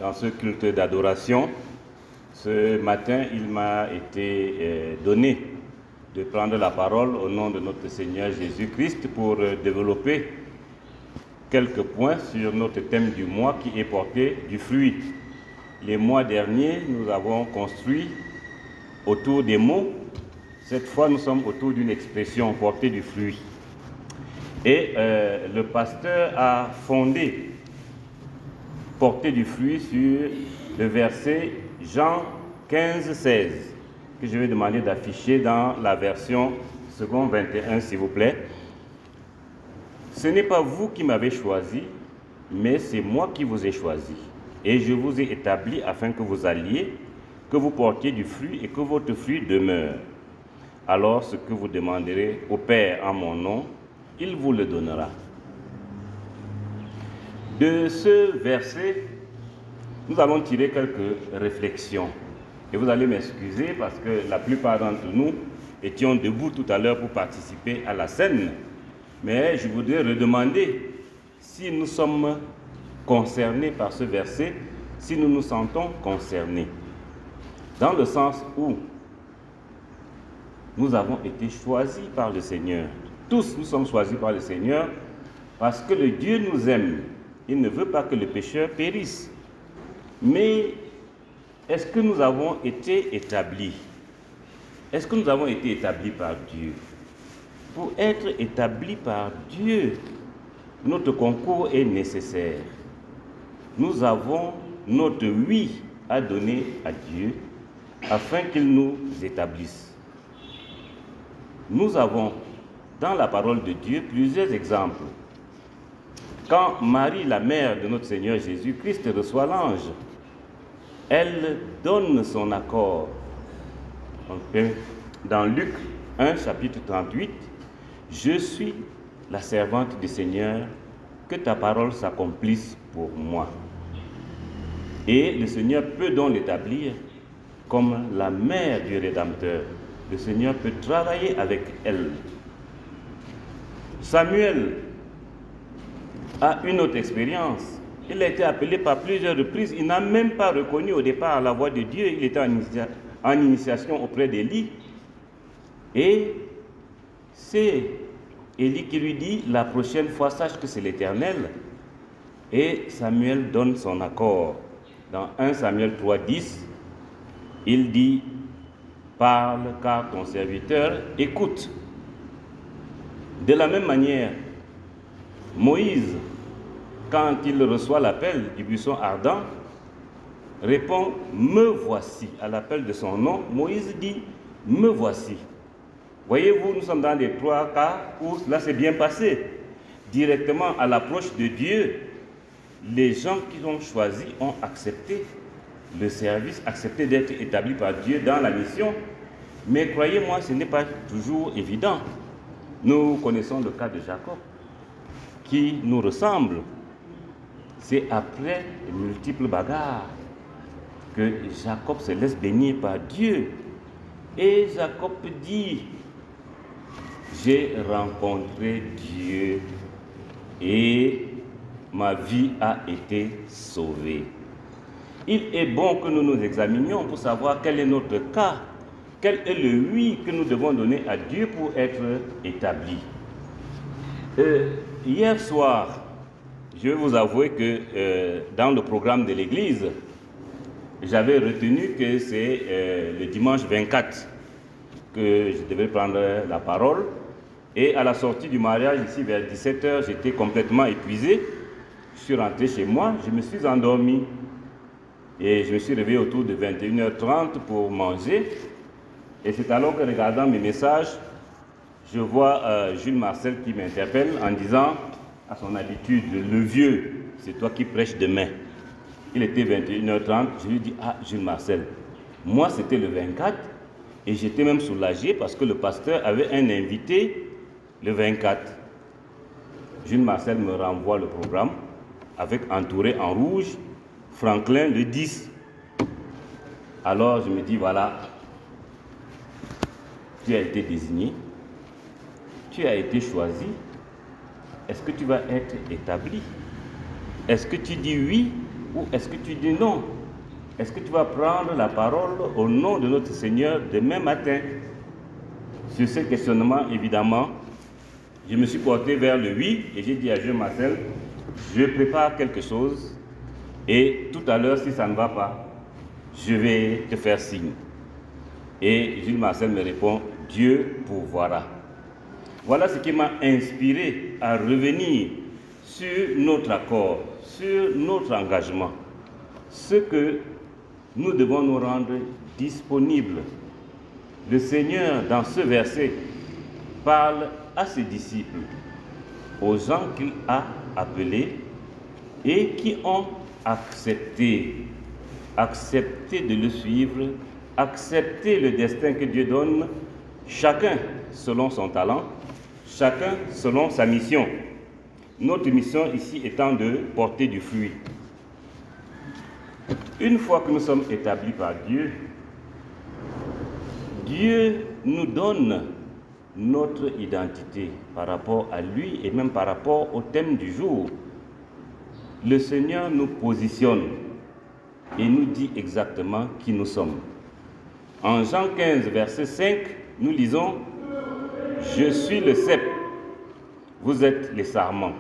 dans ce culte d'adoration. Ce matin, il m'a été donné de prendre la parole au nom de notre Seigneur Jésus-Christ pour développer quelques points sur notre thème du mois qui est porté du fruit. Les mois derniers, nous avons construit autour des mots. Cette fois, nous sommes autour d'une expression, portée du fruit. Et le pasteur a fondé portée du fruit sur le verset Jean 15, 16, que je vais demander d'afficher dans la version second 21, s'il vous plaît. Ce n'est pas vous qui m'avez choisi, mais c'est moi qui vous ai choisi. Et je vous ai établi afin que vous alliez, que vous portiez du fruit et que votre fruit demeure. Alors ce que vous demanderez au Père en mon nom, il vous le donnera. De ce verset, nous allons tirer quelques réflexions. Et vous allez m'excuser parce que la plupart d'entre nous étions debout tout à l'heure pour participer à la scène. Mais je voudrais redemander si nous sommes concernés par ce verset, si nous nous sentons concernés. Dans le sens où nous avons été choisis par le Seigneur. Tous nous sommes choisis par le Seigneur parce que le Dieu nous aime. Il ne veut pas que le pécheur périsse. Mais est-ce que nous avons été établis? Est-ce que nous avons été établis par Dieu? Pour être établis par Dieu, notre concours est nécessaire. Nous avons notre oui à donner à Dieu afin qu'il nous établisse. Nous avons dans la parole de Dieu plusieurs exemples. Quand Marie, la mère de notre Seigneur Jésus-Christ, reçoit l'ange, elle donne son accord. Dans Luc 1, chapitre 38, « Je suis la servante du Seigneur, que ta parole s'accomplisse pour moi. » Et le Seigneur peut donc l'établir comme la mère du Rédempteur. Le Seigneur peut travailler avec elle. Samuel a une autre expérience. Il a été appelé par plusieurs reprises. Il n'a même pas reconnu au départ la voix de Dieu. Il était en initiation auprès d'Élie. Et c'est Élie qui lui dit, la prochaine fois, sache que c'est l'Éternel. Et Samuel donne son accord. Dans 1 Samuel 3, 10, il dit, parle car ton serviteur écoute. De la même manière, Moïse, quand il reçoit l'appel du buisson ardent, répond « Me voici » à l'appel de son nom. Moïse dit « Me voici ». Voyez-vous, nous sommes dans les trois cas où cela s'est bien passé. Directement à l'approche de Dieu, les gens qui l'ont choisi ont accepté le service, accepté d'être établis par Dieu dans la mission. Mais croyez-moi, ce n'est pas toujours évident. Nous connaissons le cas de Jacob, qui nous ressemble. C'est après de multiples bagarres que Jacob se laisse bénir par Dieu. Et Jacob dit, j'ai rencontré Dieu et ma vie a été sauvée. Il est bon que nous nous examinions pour savoir quel est notre cas, quel est le oui que nous devons donner à Dieu pour être établis. Hier soir, je vais vous avouer que dans le programme de l'Église, j'avais retenu que c'est le dimanche 24 que je devais prendre la parole. Et à la sortie du mariage, ici vers 17h, j'étais complètement épuisé. Je suis rentré chez moi, je me suis endormi. Et je me suis réveillé autour de 21h30 pour manger. Et c'est alors que, regardant mes messages, je vois Jules Marcel qui m'interpelle en disant, à son habitude, le vieux, c'est toi qui prêches demain. Il était 21h30, je lui dis, ah Jules Marcel, moi c'était le 24 et j'étais même soulagé parce que le pasteur avait un invité le 24. Jules Marcel me renvoie le programme avec entouré en rouge, Franklin le 10. Alors je me dis, voilà, tu as été désigné, tu as été choisi, est-ce que tu vas être établi? Est-ce que tu dis oui Ou est-ce que tu dis non? Est-ce que tu vas prendre la parole au nom de notre Seigneur demain matin? Sur ce questionnement, évidemment, je me suis porté vers le oui et j'ai dit à Jules Marcel, je prépare quelque chose et tout à l'heure, si ça ne va pas, je vais te faire signe. Et Jules Marcel me répond, Dieu pourvoira. Voilà ce qui m'a inspiré à revenir sur notre accord, sur notre engagement. Ce que nous devons nous rendre disponibles. Le Seigneur, dans ce verset, parle à ses disciples, aux gens qu'il a appelés et qui ont accepté de le suivre, accepté le destin que Dieu donne, chacun selon son talent, chacun selon sa mission. Notre mission ici étant de porter du fruit. Une fois que nous sommes établis par Dieu, Dieu nous donne notre identité par rapport à lui et même par rapport au thème du jour. Le Seigneur nous positionne et nous dit exactement qui nous sommes. En Jean 15, verset 5, nous lisons « Je suis le cep, vous êtes les sarments.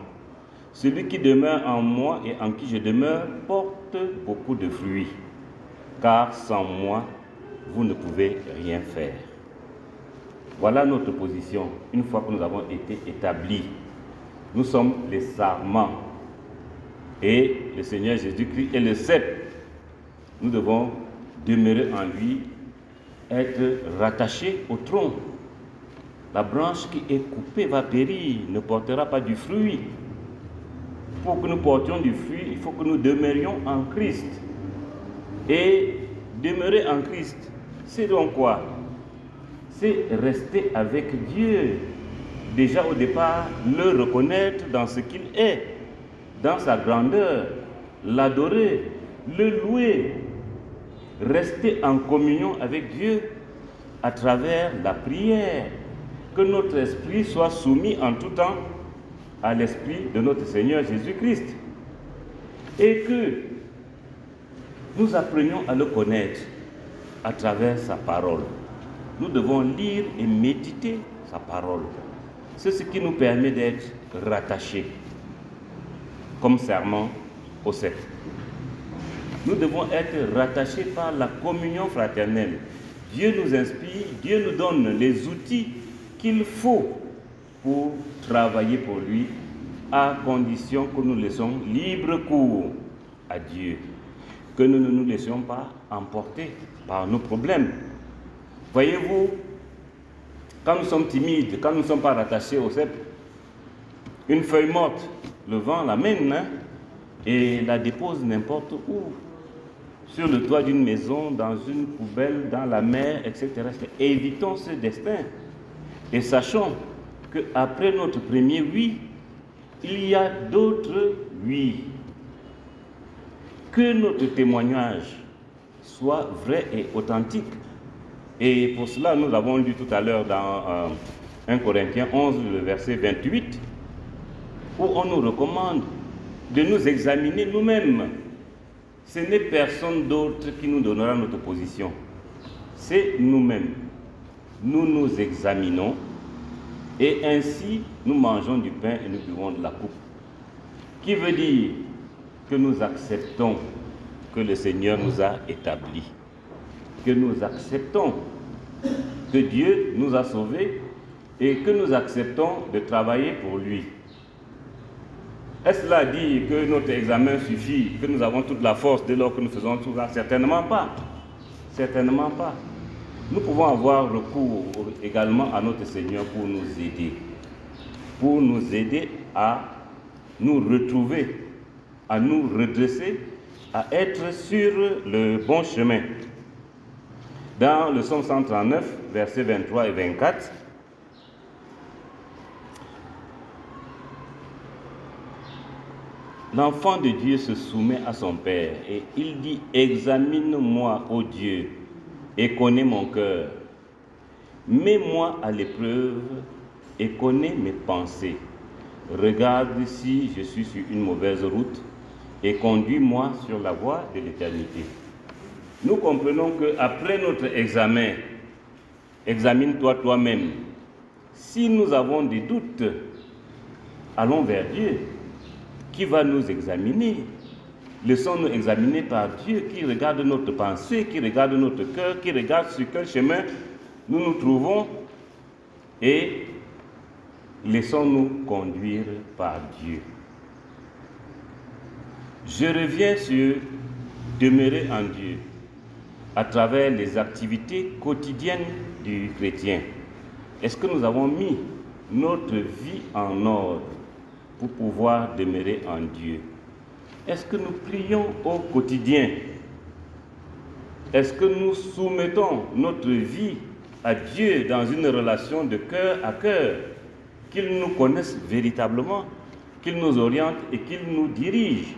Celui qui demeure en moi et en qui je demeure porte beaucoup de fruits, car sans moi, vous ne pouvez rien faire. » Voilà notre position, une fois que nous avons été établis. Nous sommes les sarments. Et le Seigneur Jésus-Christ est le cep. Nous devons demeurer en lui, être rattachés au tronc. La branche qui est coupée va périr, ne portera pas du fruit. Pour que nous portions du fruit, il faut que nous demeurions en Christ. Et demeurer en Christ, c'est donc quoi? C'est rester avec Dieu. Déjà au départ, le reconnaître dans ce qu'il est, dans sa grandeur, l'adorer, le louer, rester en communion avec Dieu à travers la prière, que notre esprit soit soumis en tout temps à l'esprit de notre Seigneur Jésus-Christ et que nous apprenions à le connaître à travers sa parole. Nous devons lire et méditer sa parole. C'est ce qui nous permet d'être rattachés comme serment au cep. Nous devons être rattachés par la communion fraternelle. Dieu nous inspire, Dieu nous donne les outils qu'il faut pour travailler pour lui, à condition que nous laissons libre cours à Dieu, que nous ne nous laissions pas emporter par nos problèmes. Voyez-vous, quand nous sommes timides, quand nous ne sommes pas rattachés au cep, une feuille morte, le vent l'amène et la dépose n'importe où, sur le toit d'une maison, dans une poubelle, dans la mer, etc. Évitons ce destin et sachons qu'après notre premier oui, il y a d'autres oui. Que notre témoignage soit vrai et authentique. Et pour cela, nous l'avons lu tout à l'heure dans 1 Corinthiens 11, le verset 28, où on nous recommande de nous examiner nous-mêmes. Ce n'est personne d'autre qui nous donnera notre position. C'est nous-mêmes. Nous nous examinons et ainsi nous mangeons du pain et nous buvons de la coupe. Qui veut dire que nous acceptons que le Seigneur nous a établis, que nous acceptons que Dieu nous a sauvés et que nous acceptons de travailler pour lui. Est-ce là dire que notre examen suffit, que nous avons toute la force dès lors que nous faisons tout ça? Certainement pas. Certainement pas. Nous pouvons avoir recours également à notre Seigneur pour nous aider à nous retrouver, à nous redresser, à être sur le bon chemin. Dans le psaume 139, versets 23 et 24, l'enfant de Dieu se soumet à son Père et il dit « Examine-moi, ô Dieu, et connais mon cœur. Mets-moi à l'épreuve et connais mes pensées. Regarde si je suis sur une mauvaise route et conduis-moi sur la voie de l'éternité. Nous comprenons qu'après notre examen, examine-toi toi-même. Si nous avons des doutes, allons vers Dieu, qui va nous examiner. Laissons-nous examiner par Dieu, qui regarde notre pensée, qui regarde notre cœur, qui regarde sur quel chemin nous nous trouvons, et laissons-nous conduire par Dieu. Je reviens sur demeurer en Dieu à travers les activités quotidiennes du chrétien. Est-ce que nous avons mis notre vie en ordre pour pouvoir demeurer en Dieu? Est-ce que nous prions au quotidien? Est-ce que nous soumettons notre vie à Dieu dans une relation de cœur à cœur, qu'il nous connaisse véritablement, qu'il nous oriente et qu'il nous dirige?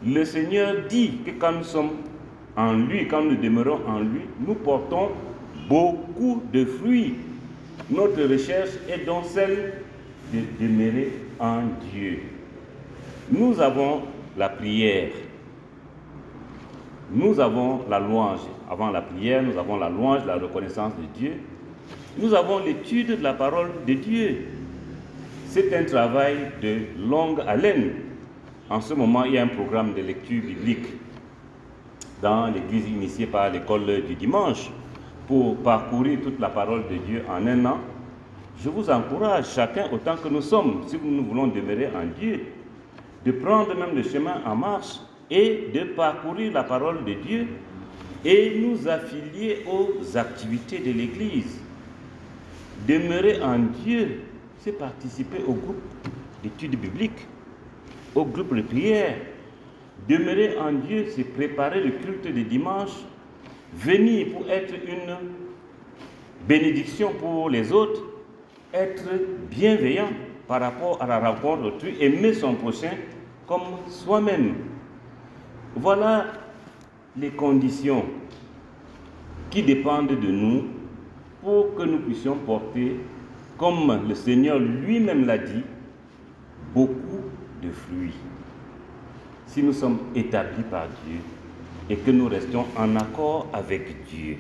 Le Seigneur dit que quand nous sommes en lui, quand nous demeurons en lui, nous portons beaucoup de fruits. Notre recherche est donc celle de demeurer en Dieu. Nous avons la prière, nous avons la louange. Avant la prière, nous avons la louange, la reconnaissance de Dieu. Nous avons l'étude de la parole de Dieu. C'est un travail de longue haleine. En ce moment, il y a un programme de lecture biblique dans l'église initiée par l'école du dimanche pour parcourir toute la parole de Dieu en un an. Je vous encourage, chacun autant que nous sommes, si nous voulons demeurer en Dieu, de prendre même le chemin en marche et de parcourir la parole de Dieu et nous affilier aux activités de l'Église. Demeurer en Dieu, c'est participer au groupe d'études bibliques, au groupe de prière. Demeurer en Dieu, c'est préparer le culte de dimanche, venir pour être une bénédiction pour les autres, être bienveillant par rapport à la rencontre d'autrui, aimer son prochain comme soi-même. Voilà les conditions qui dépendent de nous pour que nous puissions porter, comme le Seigneur lui-même l'a dit, beaucoup de fruits. Si nous sommes établis par Dieu et que nous restions en accord avec Dieu.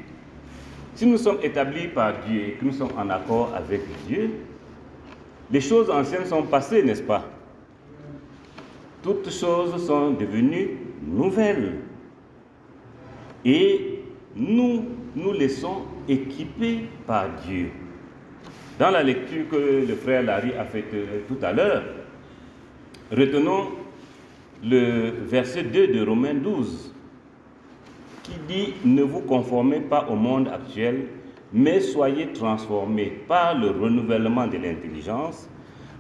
Si nous sommes établis par Dieu et que nous sommes en accord avec Dieu, les choses anciennes sont passées, n'est-ce pas? Toutes choses sont devenues nouvelles. Et nous nous laissons équiper par Dieu. Dans la lecture que le frère Larry a faite tout à l'heure, retenons le verset 2 de Romains 12, qui dit « Ne vous conformez pas au monde actuel, mais soyez transformés par le renouvellement de l'intelligence,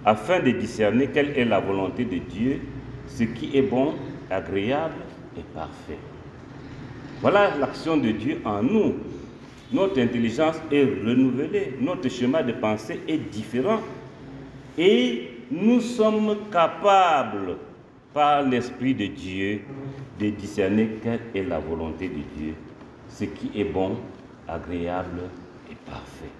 afin de discerner quelle est la volonté de Dieu, ce qui est bon, agréable et parfait. » Voilà l'action de Dieu en nous. Notre intelligence est renouvelée, notre schéma de pensée est différent et nous sommes capables, par l'Esprit de Dieu, de discerner quelle est la volonté de Dieu, ce qui est bon, agréable et parfait.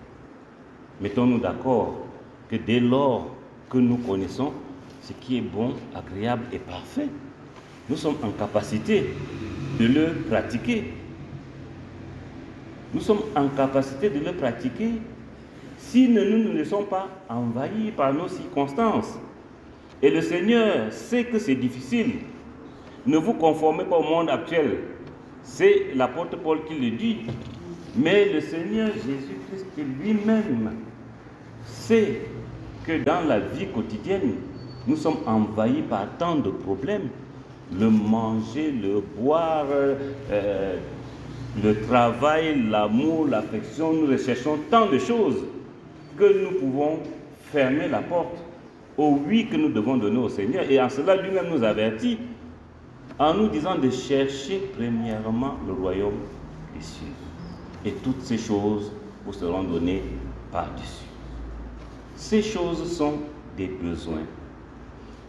Mettons-nous d'accord que dès lors que nous connaissons ce qui est bon, agréable et parfait, nous sommes en capacité de le pratiquer. Nous sommes en capacité de le pratiquer si nous ne nous laissons pas envahir par nos circonstances. Et le Seigneur sait que c'est difficile. Ne vous conformez pas au monde actuel. C'est l'apôtre Paul qui le dit. Mais le Seigneur Jésus-Christ lui-même sait que dans la vie quotidienne, nous sommes envahis par tant de problèmes. Le manger, le boire, le travail, l'amour, l'affection, nous recherchons tant de choses que nous pouvons fermer la porte au oui que nous devons donner au Seigneur. Et en cela, lui-même nous avertit en nous disant de chercher premièrement le royaume des cieux. Et toutes ces choses vous seront données par-dessus. Ces choses sont des besoins,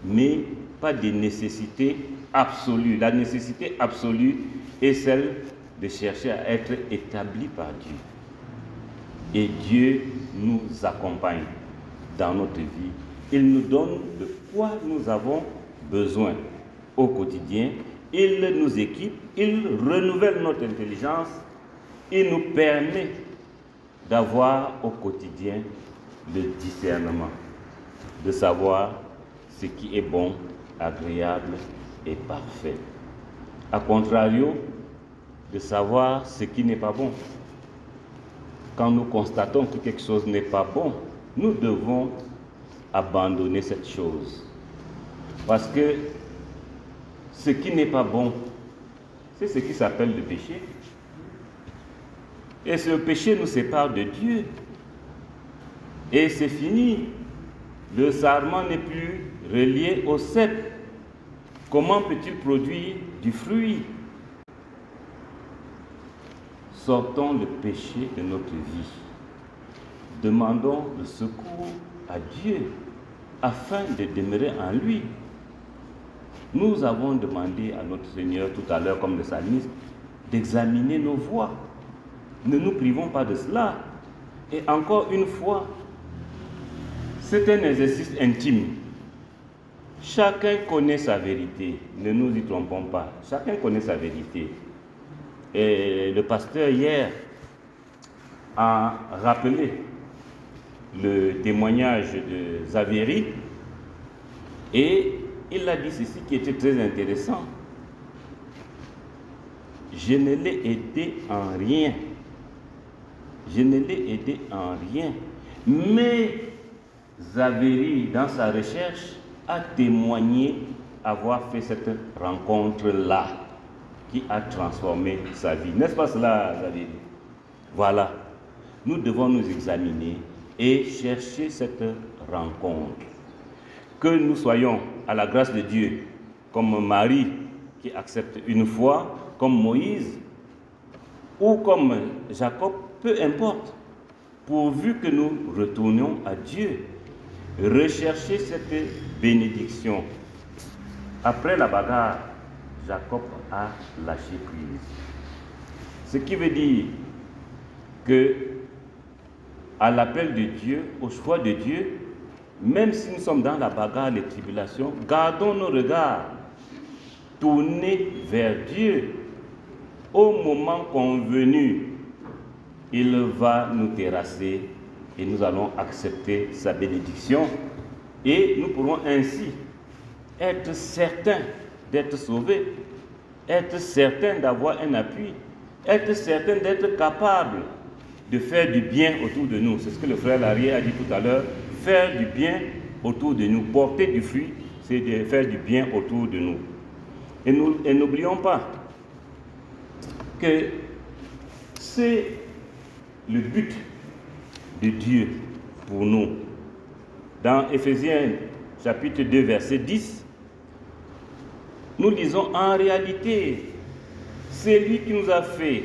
mais pas des nécessités absolues. La nécessité absolue est celle de chercher à être établi par Dieu. Et Dieu nous accompagne dans notre vie. Il nous donne de quoi nous avons besoin. au quotidien, il nous équipe, il renouvelle notre intelligence, il nous permet d'avoir au quotidien le discernement, de savoir ce qui est bon, agréable et parfait. A contrario, de savoir ce qui n'est pas bon. Quand nous constatons que quelque chose n'est pas bon, nous devons abandonner cette chose. Parce que ce qui n'est pas bon, c'est ce qui s'appelle le péché. Et ce péché nous sépare de Dieu. Et c'est fini. Le sarment n'est plus relié au cep. Comment peut-il produire du fruit? Sortons le péché de notre vie. Demandons le secours à Dieu afin de demeurer en lui. Nous avons demandé à notre Seigneur tout à l'heure, comme le psalmiste, d'examiner nos voies. Ne nous privons pas de cela. Et encore une fois, c'est un exercice intime. Chacun connaît sa vérité. Ne nous y trompons pas. Chacun connaît sa vérité. Et le pasteur hier a rappelé le témoignage de Zaveri et il a dit ceci qui était très intéressant. Je ne l'ai aidé en rien. Je ne l'ai aidé en rien. Mais Zaveri, dans sa recherche, a témoigné avoir fait cette rencontre-là qui a transformé sa vie. N'est-ce pas cela, Zaveri? Voilà. Nous devons nous examiner et chercher cette rencontre. Que nous soyons à la grâce de Dieu, comme Marie qui accepte une foi, comme Moïse ou comme Jacob, peu importe, pourvu que nous retournions à Dieu, rechercher cette bénédiction. Après la bagarre, Jacob a lâché prise. Ce qui veut dire que à l'appel de Dieu, au choix de Dieu, même si nous sommes dans la bagarre, les tribulations, gardons nos regards tournés vers Dieu. Au moment convenu, il va nous terrasser et nous allons accepter sa bénédiction. Et nous pourrons ainsi être certains d'être sauvés, être certains d'avoir un appui, être certains d'être capables de faire du bien autour de nous. C'est ce que le frère Larrier a dit tout à l'heure. Faire du bien autour de nous, porter du fruit, c'est de faire du bien autour de nous. Et n'oublions pas que c'est le but de Dieu pour nous. Dans Éphésiens chapitre 2, verset 10, nous lisons en réalité, c'est lui qui nous a fait.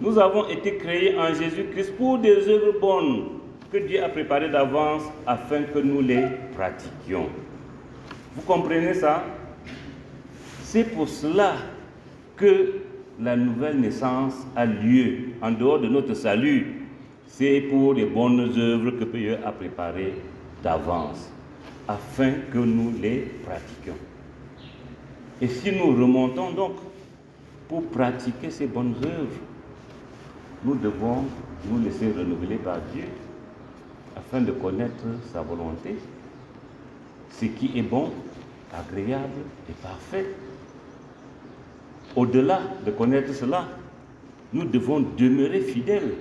Nous avons été créés en Jésus-Christ pour des œuvres bonnes que Dieu a préparées d'avance afin que nous les pratiquions. Vous comprenez ça? C'est pour cela que la nouvelle naissance a lieu en dehors de notre salut. C'est pour les bonnes œuvres que Dieu a préparées d'avance afin que nous les pratiquions. Et si nous remontons donc pour pratiquer ces bonnes œuvres, nous devons nous laisser renouveler par Dieu afin de connaître sa volonté, ce qui est bon, agréable et parfait. Au-delà de connaître cela, nous devons demeurer fidèles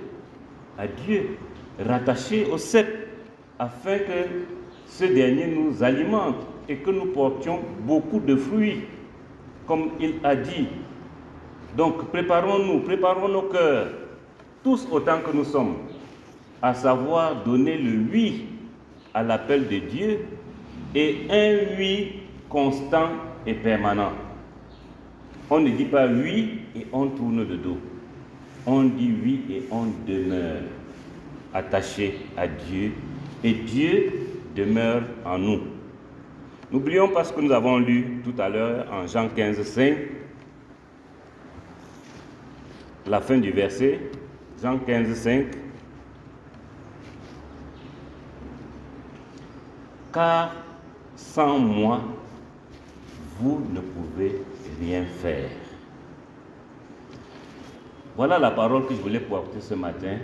à Dieu, rattachés au cep, afin que ce dernier nous alimente et que nous portions beaucoup de fruits, comme il a dit. Donc préparons-nous, préparons nos cœurs, tous autant que nous sommes, à savoir donner le oui à l'appel de Dieu et un oui constant et permanent. On ne dit pas oui et on tourne de dos. On dit oui et on demeure attaché à Dieu et Dieu demeure en nous. N'oublions pas ce que nous avons lu tout à l'heure en Jean 15, 5, la fin du verset, Jean 15, 5. Car sans moi, vous ne pouvez rien faire. Voilà la parole que je voulais porter ce matin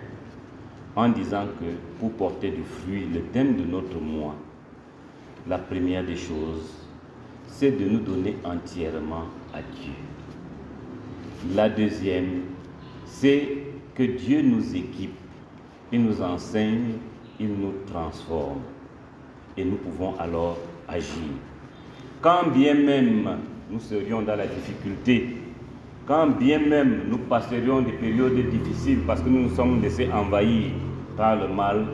en disant que pour porter du fruit, le thème de notre mois, la première des choses, c'est de nous donner entièrement à Dieu. La deuxième, c'est que Dieu nous équipe, il nous enseigne, il nous transforme. Et nous pouvons alors agir. Quand bien même nous serions dans la difficulté, quand bien même nous passerions des périodes difficiles parce que nous nous sommes laissés envahir par le mal,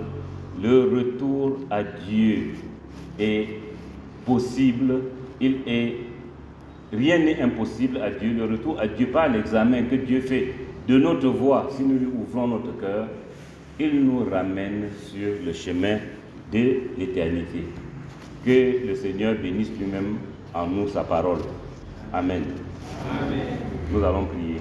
le retour à Dieu est possible. Rien n'est impossible à Dieu. Le retour à Dieu par l'examen que Dieu fait de notre voie, si nous lui ouvrons notre cœur, il nous ramène sur le chemin de l'éternité. Que le Seigneur bénisse lui-même en nous sa parole. Amen. Amen. Nous allons prier.